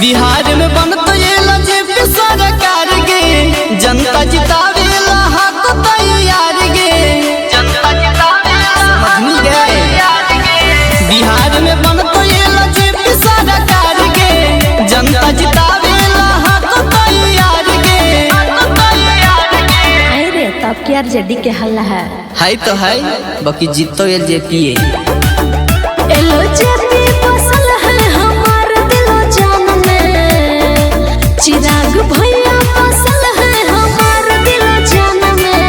बिहार में बनत ये बीजेपी सरकार गे, जनता जितावेला हाथ तैयार गे, जनता जितावेला बिहार में बनत ये बीजेपी सरकार गे, जनता जितावेला हाथ तैयार गे। अरे तब क्या जेडी के हल्ला है तो है बाकी जीतो एलजेपी एलजेपी फसल है हमार दिलो जान में, चिराग भैया फसल है हमार दिलो जान में।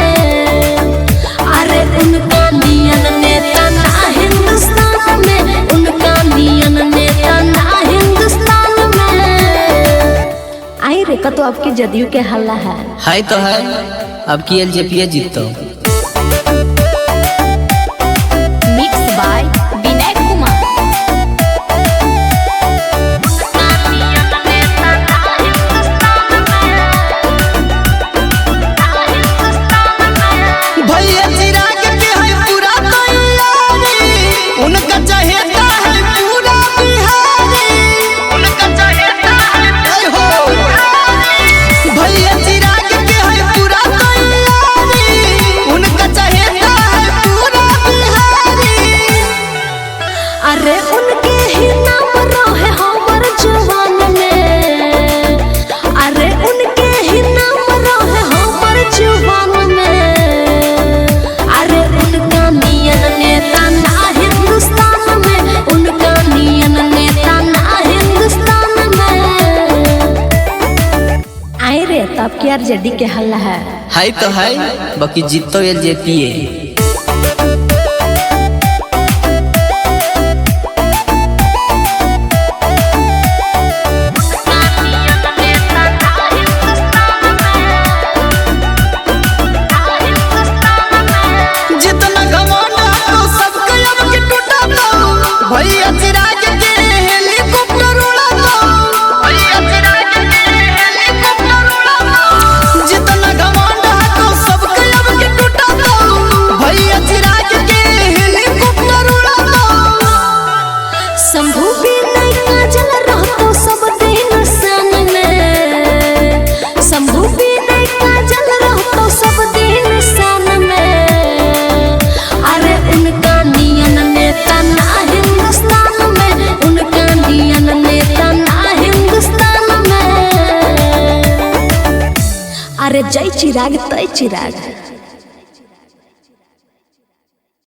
अरे उनका नियन नेता ना हिंदुस्तान में, उनका नियन नेता ना हिंदुस्तान में। आई रे तो आपकी जदयू के हल्ला है तो है अब की एलजेपी जीतो। अरे उनके ही नाम रहे हमर जवान में, अरे उनके ही नाम रहे हमर जवान में। अरे उनका नियन नेता ना हिंदुस्तान में, उनका नियन नेता ना हिंदुस्तान में। आई रे तब क्या जेडी के हल्ला है तो है बाकी जीतो एलजेपी। भैया चिराग के हेलीकॉप्टर उड़ा दो, भैया चिराग के हेलीकॉप्टर उड़ा दो। जितना घमंड है तो सबके अब के टूटा दो, भैया चिराग के हेलीकॉप्टर उड़ा दो। शंभू भी नहीं काजल रहतो सब दिन सामने, शंभू भी नहीं काजल रहतो सब दिन सामने। अरे उनका नियन नेता ना हिंदुस्तान में, उनका नियन नेता ना हिंदुस्तान में। अरे जय चिराग तय चिराग।